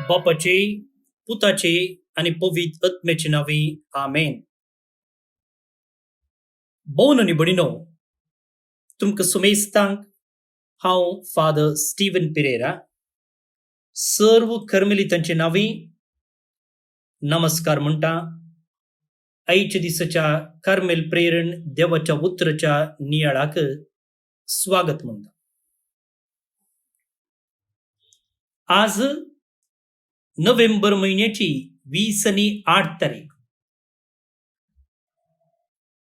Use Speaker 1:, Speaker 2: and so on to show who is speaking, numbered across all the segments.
Speaker 1: बापाचे, पुताचे आणि पवित्र आत्म्याचे नावे आमेन. बोन आणि बडिनो तुमक सुमेस्तांक हांव फादर स्टीवन पेरेरा सर्व कर्मेलितांचे नावे नमस्कार म्हणटा. आयच्या दिसाच्या कार्मेल प्रेरण देवाच्या उतराच्या नियाळाक स्वागत म्हणटा. आज नोव्हेंबर महिन्याची 28 तारीख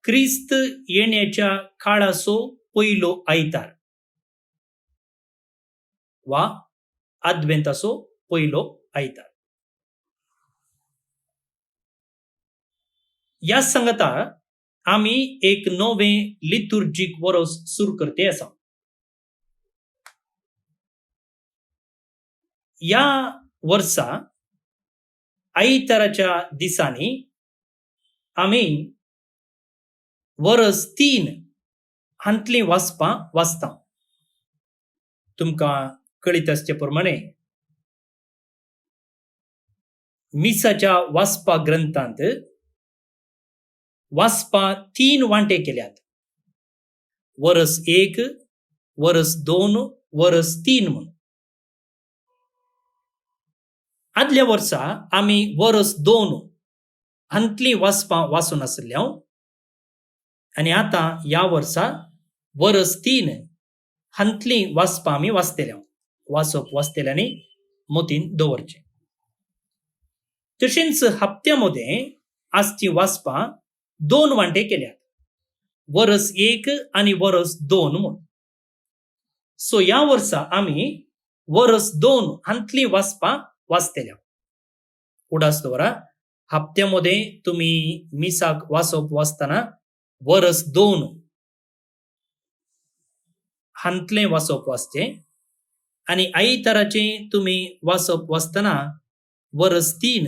Speaker 1: ख्रिस्त येण्याच्या काळाचो पयलो आयतार वा आद्वेंताचो पयलो आयतार. या सांगता आम्ही एक नवे लितुर्जिक वर्स सुरू करते आसा. या वर्सा आयताराच्या दिसांनी आम्ही वर्स 3 हांतली वाचपां वाचता. तुमकां कळीत आसचे प्रमाणे मिसाच्या वाचपा ग्रंथांत वाचपा 3 वांटे केल्यात. वर्स 1, वर्स 2, वर्स 3 म्हणून. आदल्या वर्सा आम्ही वर्स 2 हांतली वाचपां वाचून आसल्या आणि आता या वर्सा वर्स 3 हांतली वाचपां आमी वाचतल्या. वाचतल्यानी मोतीन दवरचे. तशेंच हप्त्यामध्ये आजची वाचपां 2 वांटे केल्यात. वर्स 1 आणि वर्स 2 म्हणून. सो या वर्सा आम्ही वर्स 2 हांतली वाचपां वाचतल्या. उडास दवरा. हप्त्यामध्ये तुम्ही मिसाक वाचताना वर्स 2 हांतले वाचचे आणि आयताराचे तुम्ही वाचताना वर्स 3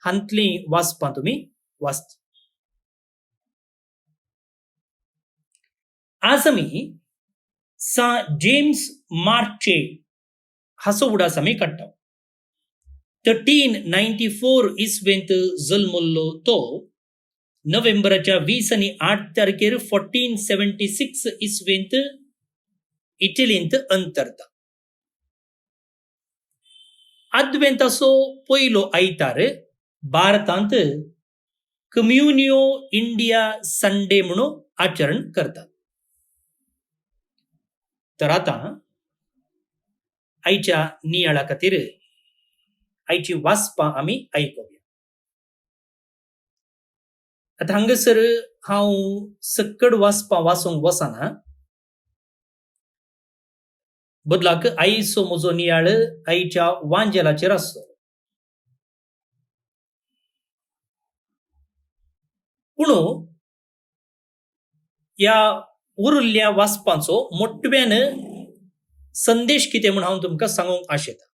Speaker 1: हांतली वाचपां तुम्ही वाचचे. आज आम्ही सा जेम्स मार्कचे हाचो उडास आमी काडटा. 1394 इसवेंत जल्मल्लो तो नोव्हेंबराच्या 20 आणि 8 तारखेर 1476 इसवेंत इटलींत अंतरता. आद्वेंताचो पयलो आयतार भारतांत कम्युनियो इंडिया संडे म्हणून आचरण करतात. तर आता आयच्या नियाळा खातीर आयची वाचपां आमी आयकुया. आता हांगासर हांव सक्कड वाचपां वाचूंक वचना. बदलाक आयचो म्हजो नियाळ आयच्या वांजेलाचेर आसतलो. पूण या उरिल्ल्या वाचपांचो मोठ्यान संदेश कितें म्हूण हांव तुमकां सांगूंक आशेता.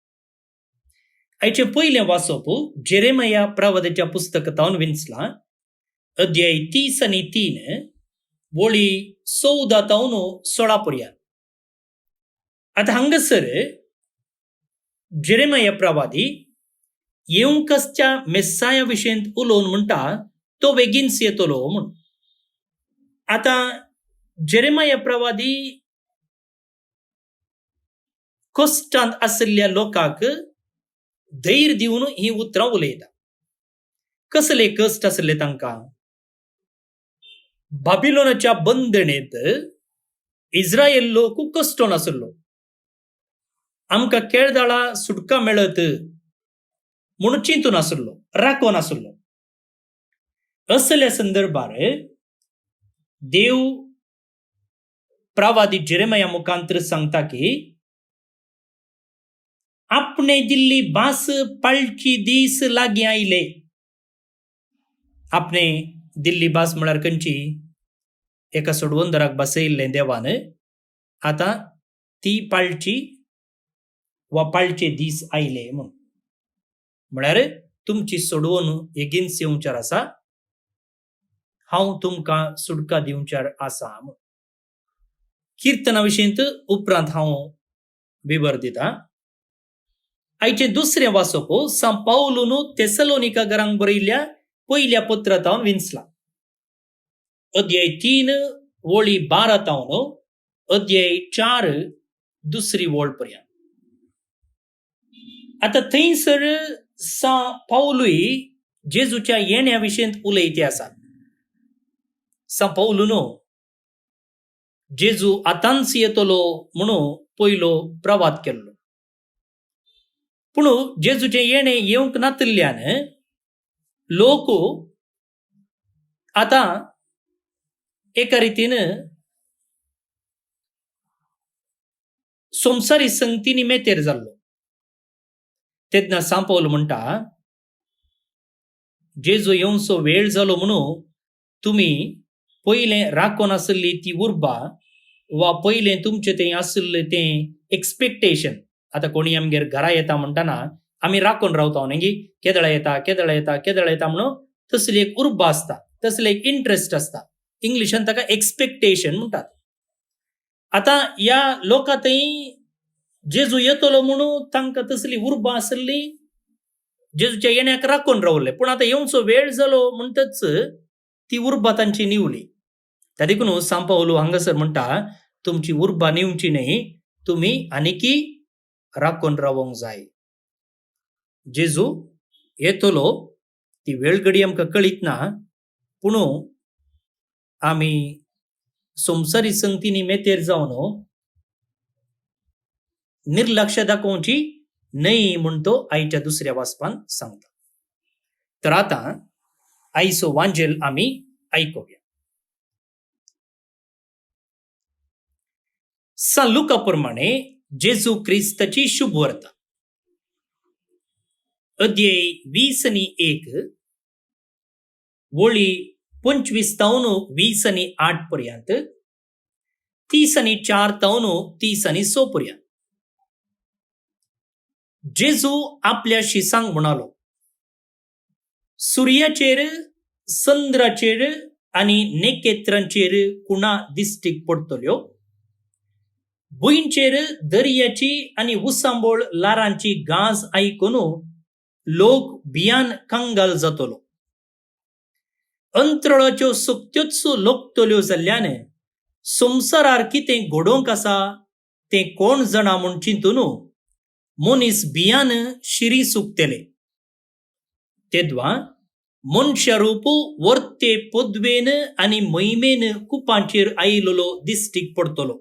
Speaker 1: आयचे पयलें वाचप जेरेमिया प्रवादीच्या पुस्तकांत विंचला अध्याय 30 आणि 3 वळी 14 तावन 16 पर्यंत. आता हांगासर जेरेमिया प्रवादी येवंकसच्या मेस्साया विशयी उलोवन म्हणटा तो बेगीनच येतलो म्हणून. आता जेरेमिया प्रवादी कश्टांत आशिल्ल्या लोकांक धैर्य दिवन ही उतरां उलयता. कसले कश्ट आसले तांकां. बाबिलोनाच्या बंदणेंत इस्रायल लोक कश्टोन आसलो. आमकां केळदाळा सुटका मेळत म्हणून चिंतून आसलो, राखोन आसलो. असल्या संदर्भार देव प्रवादी जेरेमिया मुखांतर सांगता की आपणे दिल्ली बास पाळची दीस लागीं आयले. आपणे दिल्ली बास म्हळ्यार खंयची एका सोडवंदराक बसयल्लें देवान. आता ती पाळची वा पाळचे दीस आयले म्हणून. म्हळ्यार तुमची सोडवण बेगीनच येवचार आसा. हांव तुमकां सुटका दिवचार आसा म्हणून. कीर्तना विशयींत उपरांत हांव विवर दिता. आयचे दुसरे वाचोप सान पावलून तेसलोनिकांक बरयल्ल्या पयल्या पत्रांत विंचला. अध्याय 3 वळी 12 तावन अध्याय 4 दुसरी वळ पर्यंत. आता थंयसर सान पावलूय जेजूच्या येण्या विशयी उलयते आसा. सान पावलून जेजू आतांच येतलो म्हणून पयलो प्रवाद केल्लो. पूण जेजूचे येणे येवंक नातिल्ल्यान लोक आता एका रितीन संवसारी संगतींनी मेतेर जाल्लो. तेन्ना सान पावलो म्हणटा जेजू येवचो वेळ जालो म्हणून तुमी पयलें राखोन आसली ती उर्बा वा पयलें तुमचें तें आसलें तें एक्सपेक्टेशन. आतां कोणी आमगेर घरा येता म्हणटाना आमी राखोन रावता न्ही, केदळा येता केदळा येता केदळा येता म्हणून तसली एक उर्बा आसता, तसले एक इंट्रस्ट आसता. इंग्लिशान ताका एक्सपेक्टेशन म्हणटात. आता ह्या लोकांतय जेजू येतलो म्हणून तांकां तसली उर्बा आसली, जेजूच्या येण्याक राखोन रावले. पूण आतां येवचो वेळ जालो म्हणटच ती उर्बा तांची निवली. त्या देखून सान पावलो हांगासर म्हणटा तुमची उर्बा निवची न्ही, तुमी आनीकी राखोन रावंक जाय. जेजू येतलो ती वेळ घडी आमकां कळीत ना, पूण आमी संवसारी संगतींनी मेतेर जावन निर्लक्ष दाखोवची न्हय म्हूण तो आयच्या दुसऱ्या वाचपान सांगता. तर आतां आयचो वांजेल आमी आयकुया. सान लुका प्रमाणे जेजू क्रिस्ताची शुभ वार्ता. अध्याय 20:1 वळी 25 तावन 20:8 पर्यंत, 30:4 तावन 30:6 पर्यंत. जेजू आपल्या शिसांक म्हणालो, सुर्याचेर, चंद्राचेर आनी नेकेत्रांचेर कुणा दिश्टीक पडटल्यो, भुंयचेर दर्याची आनी उसांबोळ लारांची गाज आयकून लोक भियान कांगाल जातलो. अंतराळाच्यो सुक्त्योच लोकतल्यो जाल्ल्यान संवसारार कितें घडोवंक आसा तें कोण जाणा म्हूण चिंतून मनीस भियान शिरी सुकतले. तेदवा मनशा रूप वर्ते पदवेन आनी महिमेन कुपांचेर आयिल्लो दिश्टीक पडतलो.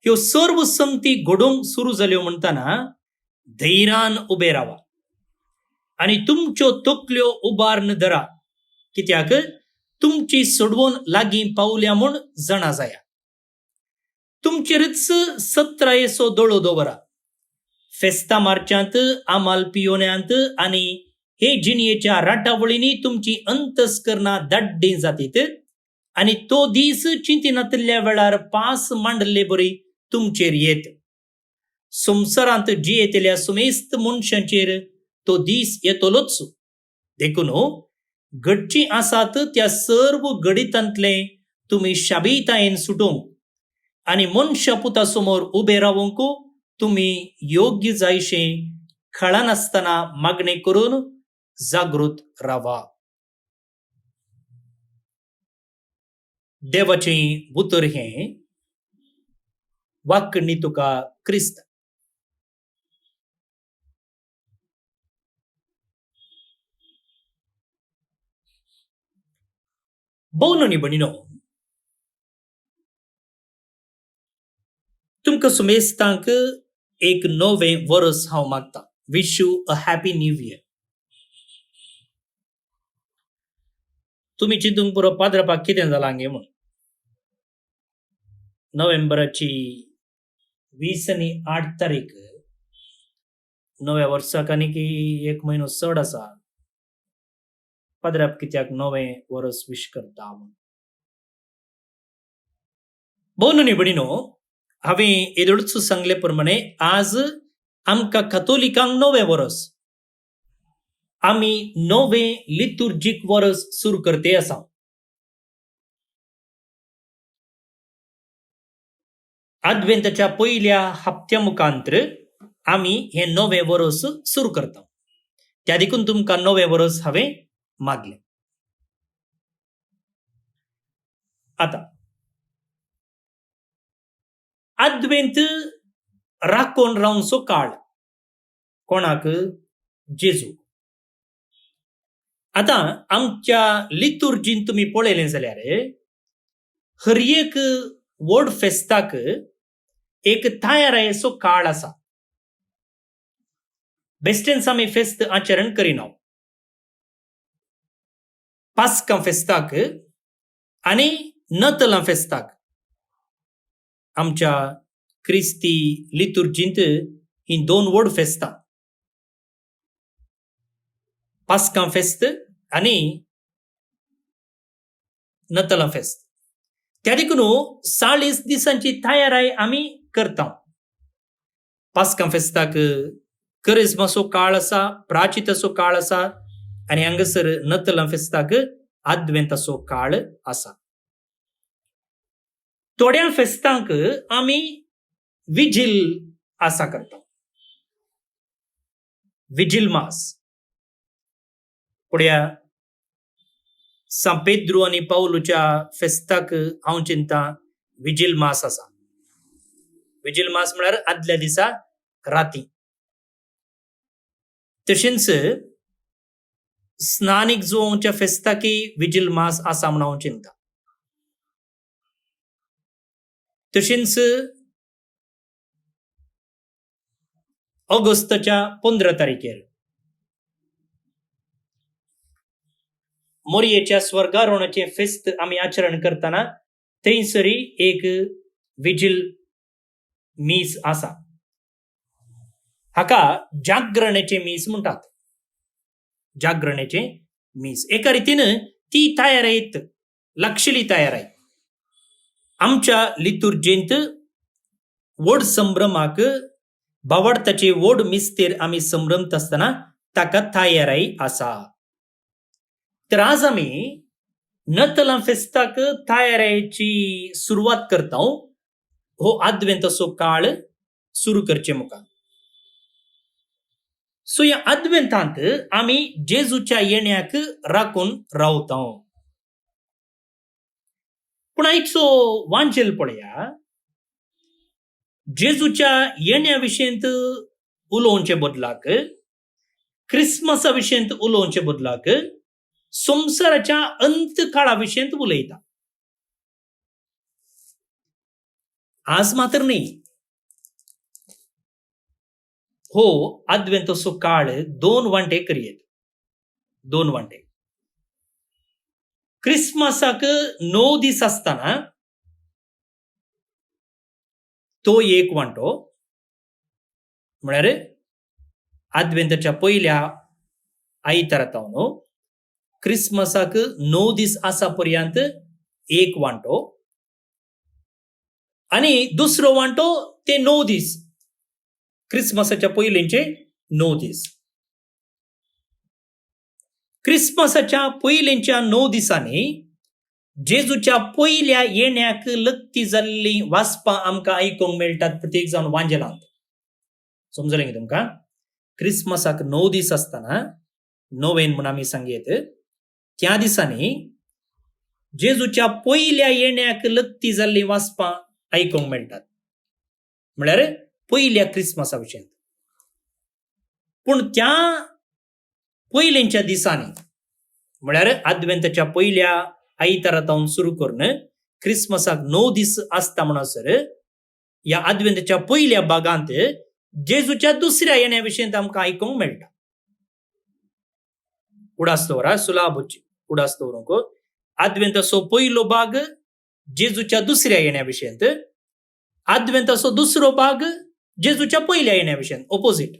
Speaker 1: ह्यो सर्व संगती घडोवंक सुरू जाल्यो म्हणटाना धैर्यान उबे रावा आनी तुमच्यो तकल्यो उबारून धरा, कित्याक तुमची सोडवण लागीं पावल्या म्हूण जाणा जाया. तुमचेरच 17 दोळो दवरा. फेस्ता मार्चांत, आमाल पियोन्यांत आनी हे जिणयेच्या राटावळींनी तुमची अंतस्करणां दाड्डी जातीत आनी तो दीस चिंतिनातल्या वेळार पास मांडले बरी तुमचेर येत. संवसारांत जियेतल्या सुमेस्त मनशांचेर तो दीस येतलोच. देखून घडची आसात त्या सर्व गडितांतले तुमी शाबीतायेन सुटोवंक आनी मनशा पुता समोर उबे रावंक तुमी योग्य जायशे खळनासतना मागणे करून जागृत रावा. देवाचें उतर हें वाक्य न्ही तुका क्रिस्त. भोवनो न्ही भणिनो, तुमकां सुमेस्तांक एक नवें वर्स हांव मागता. Wish you a happy new year. तुमी चिंतूंक पुरो पाद्रपाक कितें जालां गे म्हूण. नोव्हेंबराची 20:8 तारीख नव्या वर्साक आनीक 1 म्हयनो चड आसा. पाद्राप कित्याक नवें वर्स विश करता म्हूण. भोवनो न्ही भणिनो, हांवें येदोळच सांगले प्रमाणे आज आमकां कातोलिकांक नवें वर्स. आमी नवें लितुर्जीक वर्स सुरू करते आसा. आद्वेंताच्या पयल्या हप्त्या मुखांतर आम्ही हे नवे वर्स सुरू करता. त्या देखून तुमकां नवे वर्स हांवें मागले. आता अद्वेंत राखून रावचो काळ कोणाक? जेजू. आता आमच्या लितुर्जीन तुम्ही पळयलें जाल्यार हर एक व्हड फेस्ताक एक तयारेचो काळ आसा. बेस्टेन्स आमी फेस्त आचरण करिना. पास्का फेस्ताक आनी नतलां फेस्ताक आमच्या क्रिस्ती लितुर्जींत ही दोन व्हड फेस्तां. पास्का फेस्त आनी नतलां फेस्त. त्या देखून 40 दिसांची तयाराय आमी करता. पास्का फेस्ताक क्रिस्मसो काळ आसा, प्राचिताचो काळ आसा आनी हांगासर नतलां फेस्ताक अद्वेंताचो काळ आसा. थोड्या फेस्तांक आमी विजील आसा करता. विजील मास. पळया सा पेद्रू आनी पावलूच्या फेस्ताक हांव चिंता विजील मास आसा. विजील मास म्हळ्यार आदल्या दिसा राती. तशेंच स्नानीक जुवांच्या फेस्ताकय विजील मास आसा म्हूण हांव चिंता. तशेंच ऑगस्टच्या 15 तारखेर मोरयेच्या स्वर्गारोहणाचे फेस्त आमी आचरण करतना थंयसरी एक विजील मीस आसा. हाका जागरणेचे मीस म्हणटात. जागरणेचे मीस. एका रितीन ती तयारेत लागशिल्ली तयाराय. आमच्या लितुर्जेंत व्हड संभ्रमाक भावार्थाचे व्हड मिस्तेर आमी संभ्रमत आसतना ताका तयाराय आसा. तर आज आमी नतलां फेस्ताक तयारेची सुरवात करता हो अद्वेंताचो काळ सुरू करचे मुखार. सो ह्या अद्वेंतांत आमी जेजूच्या येण्याक राखून रावता. पूण आयचो वांजेल पळया. जेजूच्या येण्या विशयंत उलोवचे बदलाक, क्रिस्मसा विशयंत उलोवचे बदलाक संवसाराच्या अंत काळा विशयंत उलयता. आज मात्र न्ही. हो अद्वेंताचो काळ 2 वांटे करयेत. 2 वांटे. क्रिस्मसाक 9 दीस आसतना तो एक वांटो म्हळ्यार अद्वेंताच्या पयल्या आयतारातावन क्रिस्मसाक 9 दीस आसा पर्यंत एक वांटो आनी दुसरो वांटो ते 9 दीस क्रिस्मसाच्या पयलींचे 9 दीस. क्रिस्मसाच्या पयलींच्या 9 दिसांनी जेजूच्या पयल्या येण्याक लक्ती जाल्ली वाचपां आमकां आयकूंक मेळटात प्रत्येक जावन वांजेलांत. समजलें की तुमकां? क्रिस्मसाक 9 दीस आसतना नोवेन म्हूण आमी सांगयत त्या दिसांनी जेजूच्या पयल्या येण्याक लक्ती जाल्ली वाचपां आयकूंक मेळटात. म्हळ्यार पयल्या क्रिस्मसा विशयंत. पूण त्या पयलींच्या दिसांनी म्हळ्यार अद्वेंताच्या पयल्या आयतारातावन सुरू करून क्रिस्मसाक 9 दीस आसता म्हणसर ह्या अद्वेंताच्या पयल्या भागांत जेजूच्या दुसऱ्या येण्या विशयंत आमकां आयकूंक मेळटा. उडास्तोरा सुलाभुची उडास्तोरूंक अद्वेंताचो पयलो भाग जेजूच्या दुसऱ्या येण्या विशयंत, अद्वेंताचो दुसरो भाग जेजूच्या पयल्या येण्या विशयंत. ऑपोजिट.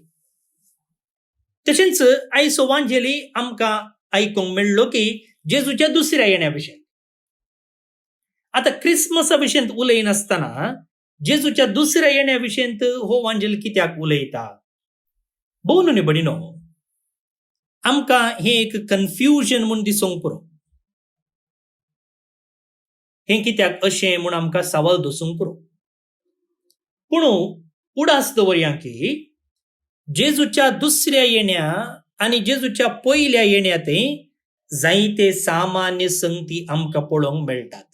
Speaker 1: तशेंच आयचो वांजेली आमकां आयकूंक मेळ्ळो की जेजूच्या दुसऱ्या येण्या विशयंत. आता क्रिस्मसा विशयंत उलयनासतना जेजूच्या दुसऱ्या येण्या विशयंत हो वांजेल कित्याक उलयता? भोव न्हू बडिनो. आमकां हे एक कन्फ्युजन म्हूण दिसूंक पुरो. हे कित्याक अशें म्हूण आमकां सवाल दसूंक पुरो. पूण उडास दवरया की जेजूच्या दुसऱ्या येण्या आणि जेजूच्या पयल्या येण्यातय जायते सामान्य संगती आमकां पळोवंक मेळटात.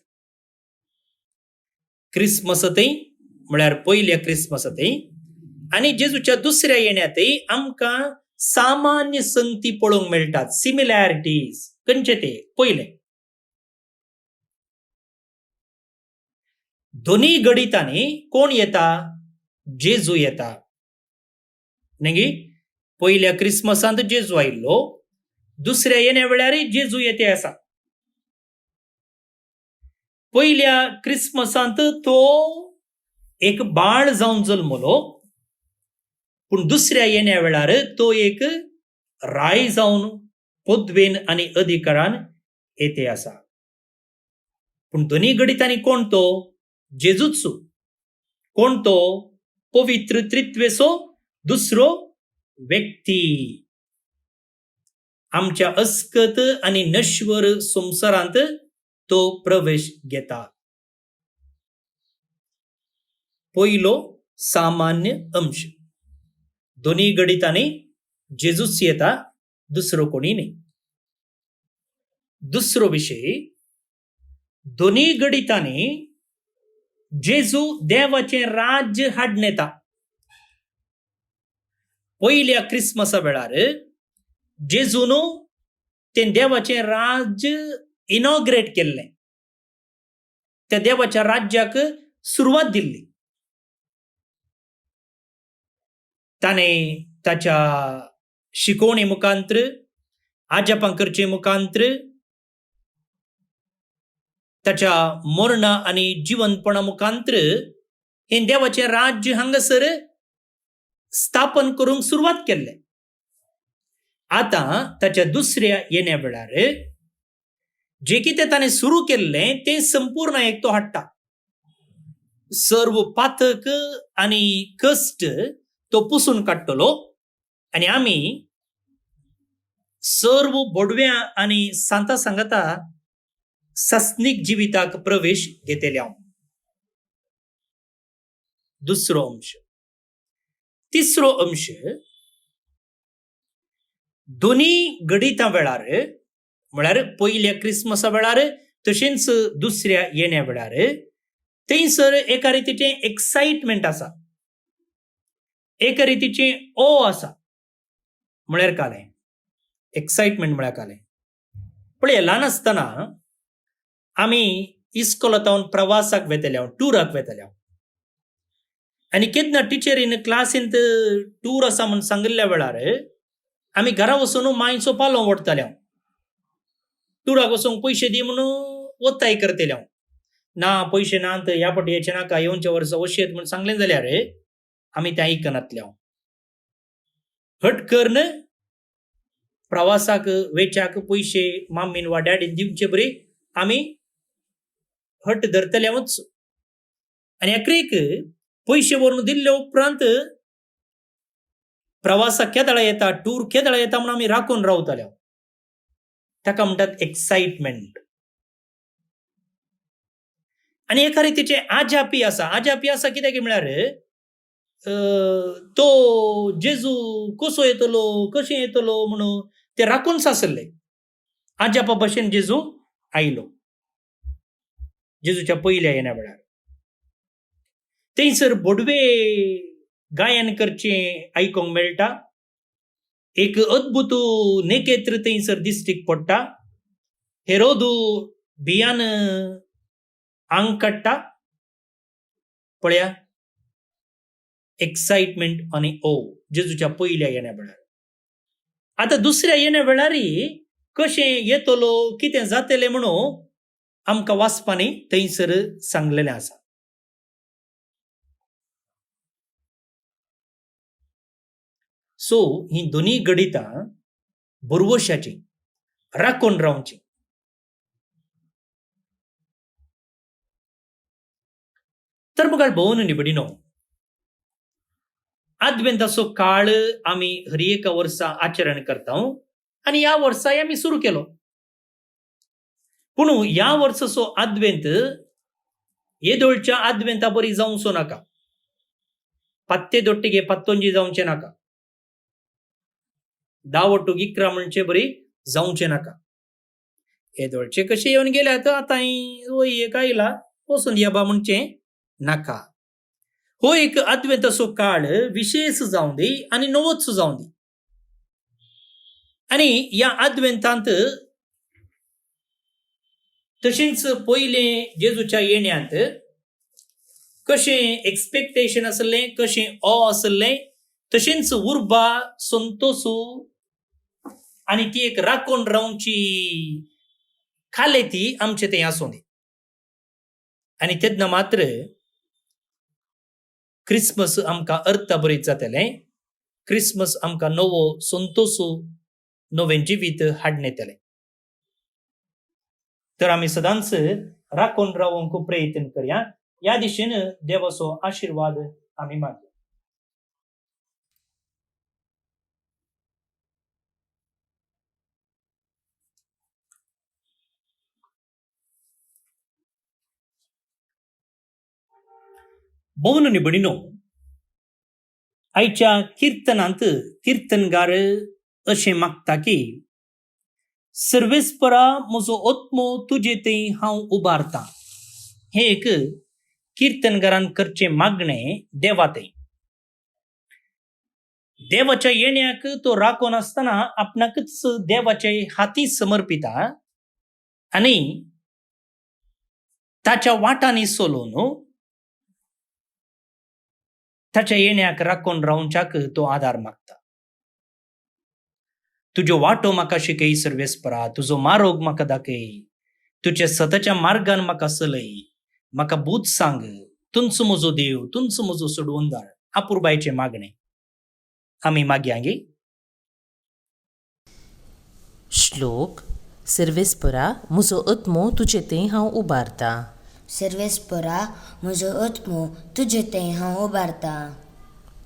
Speaker 1: क्रिसमसातय म्हळ्यार पयल्या क्रिसमसातय आणि जेजूच्या दुसऱ्या येण्यातय आमकां सामान्य संगती पळोवंक मेळटात. सिमिलॅरिटीज खंयचे ते पयले दोन्ही गडितांनी कोण येता? जेजू येता. न्ही पयल्या क्रिसमसांत जेजू आयिल्लो, दुसऱ्या येण्या वेळारय जेजू येते आसा. पयल्या क्रिसमसांत तो एक बाळ जावन जल्मलो, पूण दुसऱ्या येण्या वेळार तो एक राय जावन पदवेन आनी अधिकारान येते आसा. पूण दोन्ही गडितांनी कोण तो? जेजूच. कोण तो? पवित्र त्रित्वेचो दुसरो व्यक्ती. आमच्या अस्कत आणि नश्वर संसारांत तो प्रवेश घेता. पयलो सामान्य अंश. दोन्ही गडितांनी जेजूच येता, दुसरो कोणी नाही. दुसरो विषय, दोन्ही गडितांनी जेजू देवाचे राज्य हाडून येता. पयल्या क्रिसमसा वेळार जेजून ते देवाचे राज्य इनॉग्रेट केल्लें. त्या देवाच्या राज्याक सुरवात दिल्ली. ताणें ताच्या शिकवणे मुखांतर, आजापां करचे मुखांतर, ताच्या मरणा आनी जिवंतपणा मुखांतर हे देवाचे राज्य हांगासर स्थापन करूंक सुरवात केल्ले. आता ताच्या दुसऱ्या येण्या वेळार जे कितें ताणें सुरू केल्लें तें संपूर्ण एकतो हाडटा. सर्व पातक आनी कश्ट तो पुसून काडटलो आनी आमी सर्व बोडव्या आनी सांता सांगाता सस्नीक जिविताक प्रवेश घेतले हांव. दुसरो अंश. तिसरो अंश, दोन्ही गडितां वेळार म्हळ्यार पयल्या क्रिसमसा वेळार तशेंच दुसऱ्या येण्या वेळार थंयसर एका रितीचें एक्साइटमेंट आसा, एका रितीचें ओ आसा. म्हळ्यार कालें एक्साइटमेंट म्हळ्यार कालें. पळय, ल्हान आसतना आमी इस्कोलांत प्रवासाक वेतले, टुराक वेतले. आनी केन्ना टिचरीन क्लासींत टूर आसा म्हूण सांगिल्ल्या वेळार आमी घरा वचून मायचो पालो ओडताले. टुराक वचूंक पयशे दी म्हणून वताय करतले. ना पयशे नात, ह्या फावटी येचे नाका, येवच्या वर्सा वशेत म्हूण सांगलें जाल्यार आमी तें आयकनातले. हट करून प्रवासाक वेचाक पयशे मामीन वा डॅडीन दिवचे बरे आमी हट धरतलेच. आनी एकरेक पयशे व्हरून दिल्ले उपरांत प्रवासाक केदळा येता, टूर केदळा येता म्हणून आमी राखून रावतले. ताका म्हणटात एक्साइटमेंट. आनी एका रितीचे आजापी आसा. आजापी आसा कित्याक म्हळ्यार तो जेजू कसो येतलो, कशें येतलो म्हणून ते राखून सासल्ले. आजापा भशेन जेजू आयलो जेजूच्या पयल्या येण्या वेळार. थंयसर बोडवे गायन करचें आयकोंक मेळटा. एक अद्भुत नेकेत्र थंयसर दिश्टीक पडटा. हेरोदू भियान आंग काडटा. पळया, एक्साइटमेंट आनी ओ जेजूच्या पयल्या येण्या वेळार. आता दुसऱ्या येण्या वेळारय कशें येतलो, कितें जातलें म्हणून आमकां वाचपांनी थंयसर सांगलेलें आसा. सो ही दोन्ही गडितां बरवशाची राखून रावची. तर मग भोवन निवडिनो आद्वेंताचो काळ आमी हर एका वर्सा आचरण करता आनी ह्या वर्साय आमी सुरू केलो. पूण ह्या वर्साचो आद्वेंत येदोळच्या आद्वेंता बरी जावचो नाका. पत्ते दोट्टिगे पत्तोंजी जावचे नाका. दावटूक इकरा म्हणचे बरी जाऊचे नका. येदोळचे कसे येऊन गेले तर आता एक आईला पोसून या बा म्हणचे नका. हो एक अद्वैत असो काळ विशेष जाऊन दे आणि नवोत्सव जाऊन दे. आणि या अद्वैतांत तशेंच पयले जेजूच्या येण्यात कशें एक्सपेक्टेशन आसलें, कशें आसलें, तशेंच उर्बा संतोषू आणि ती एक राखून रावची खाले ती आमचे ते आसूं दे. आणि तेन्ना मात्र क्रिसमस आमकां अर्थभरीत जातलें. क्रिसमस आमकां नवो संतोषू नवें जिवीत हाडून येतलें. तर आमी सदांच राखून रावूंक प्रयत्न करया. या दिशेन देवाचो आशीर्वाद आमी मागया. भवन निबडिनो आयच्या कीर्तनांत कीर्तनगार अशें मागता की सर्वेस्परा म्हजो आत्मो तुजे थंय हांव उबारता. हे एक कीर्तनगारान करचे मागणें देवा थंय. देवाच्या येण्याक तो राखून आसतना आपणाकच देवाच्या हाती समर्पिता आणि ताच्या वाटांनी चलोवन ताच्या येण्याक राखून रावच्याक तो आदार मागता. तुजो वाटो म्हाका शिकय सर्वेस्परा, तुजो मार्ग म्हाका दाखय, तुज्या सताच्या मार्गान म्हाका चलय, म्हाका बूत सांग, तुंच म्हजो देव, तुंच म्हजो सोडवणदार. अपुरबायचे मागणे आमी मागयांगे.
Speaker 2: श्लोक. सर्वेस्परा म्हजो आत्मो तुजे थंय हांव उबारता.
Speaker 3: सर्वेस्परा म्हजो आत्मो तुजे थंय हांव उबारता.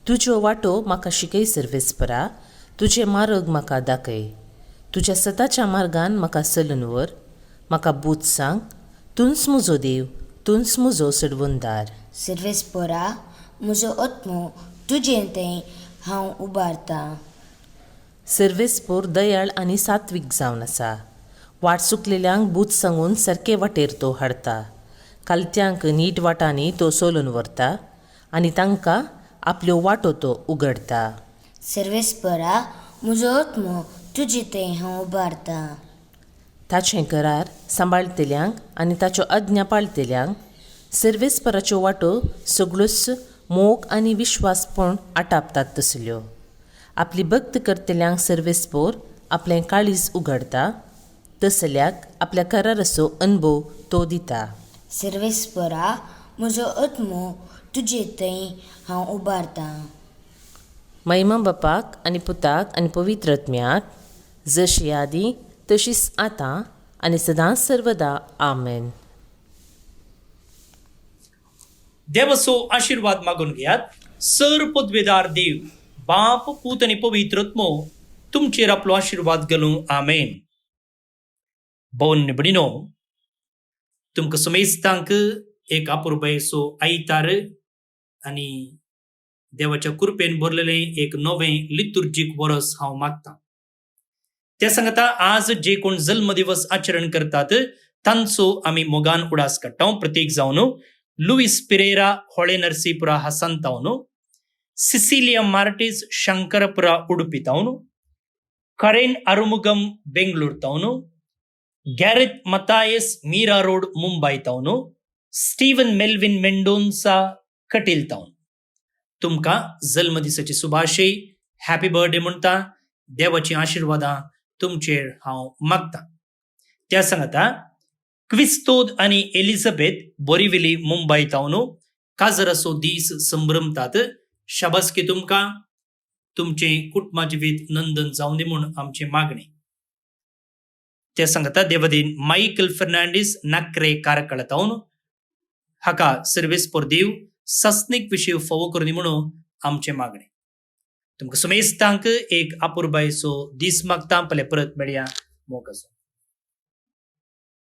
Speaker 2: तुजो वाटो म्हाका शिकय सर्वेस्परा, तुजे मार्ग म्हाका दाखय, तुज्या सताच्या मार्गान म्हाका चलून व्हर, म्हाका बूत सांग, तुंच म्हजो देव, तुंच म्हजो सोडवणदार.
Speaker 3: सर्वेस्परा म्हजो आत्मो तुजे थंय हांव उबारता.
Speaker 2: सर्वेस्पोर दयाळ आनी सात्वीक जावन आसा. वाट चुकलेल्यांक बूत सांगून सारके वाटेर तो हाडता. कालत्यांक नीट वाटांनी तो चलोवन व्हरता आनी तांकां आपल्यो वाटो तो उगडता.
Speaker 3: सर्वेस्परा म्हजो आत्मो तुजे थंय हांव उबारता.
Speaker 2: ताचें करार सांबाळटल्यांक आनी ताच्यो आज्ञा पाळटल्यांक सर्वेस्पराच्यो वाटो सगळ्योच मोग आनी विश्वासपण आटापतात तसल्यो. आपली भक्त करतल्यांक सर्वेस्पोर आपलें काळीज उगडता, तसल्याक आपल्या कराराचो अनुभव तो दिता.
Speaker 3: सर्वेस्परा म्हजो आत्मो तुजे थंय हांव उबारता.
Speaker 2: महिमा बापाक आनी पुताक आनी पवित्र आत्म्याक, जशी आदी तशीच आतां आनी सदांच सर्वदा. आमेन.
Speaker 1: देवाचो आशीर्वाद मागून घेयात. सर पदवेदार देव, बाप, पूत आणि पवित्र आत्मो तुमचेर आपलो आशीर्वाद घालूं. आमेन. भवन निबडिनो तुमकां समेस्तांक एक अपुरबायसो आयतार आनी देवाच्या कृपेन भरलेलें एक नवें लितुर्जीक वर्स हांव मागता. त्या सांगता आज जे कोण जल्म दिवस आचरण करतात तांचो आमी मोगान उडास काडटा. प्रत्येक जावन लुईस पिरेरा होळे नरसीपुरा हसंतावन, सिसिलिया मार्टिस शंकरपुरा उडुपी तावन, करेन अरुमुगम बेंगलूर तावन, गॅरेथ मतायस मीरा रोड मुंबई तावन, स्टीवन मेल्विन मेंडोन्सा कटील तावन तुमकां जल्म दिसाची सुभाशय, हॅपी बर्थडे म्हणटा. देवाची आशीर्वादां तुमचेर हांव मागता. त्या सांगता क्विस्तोद आनी एलिझाबेथ बोरिविली मुंबई तावन काजराचो दीस संभ्रमतात. शाबासकी तुमकां. तुमचें कुटुंबा जिवीत नंदन जावं दी म्हूण आमचे मागणे. त्या सांगता देवदीन मायकल फर्नांडीस नाक्रे कारकळ तावन हाका सर्वेस्पोर देव सस्नीक विशीं फोव करूं म्हणून आमचे मागणे. तुमकां समेस्तांक एक अपुरबायसो दीस मागता. परत मेळया. मोग आसूं.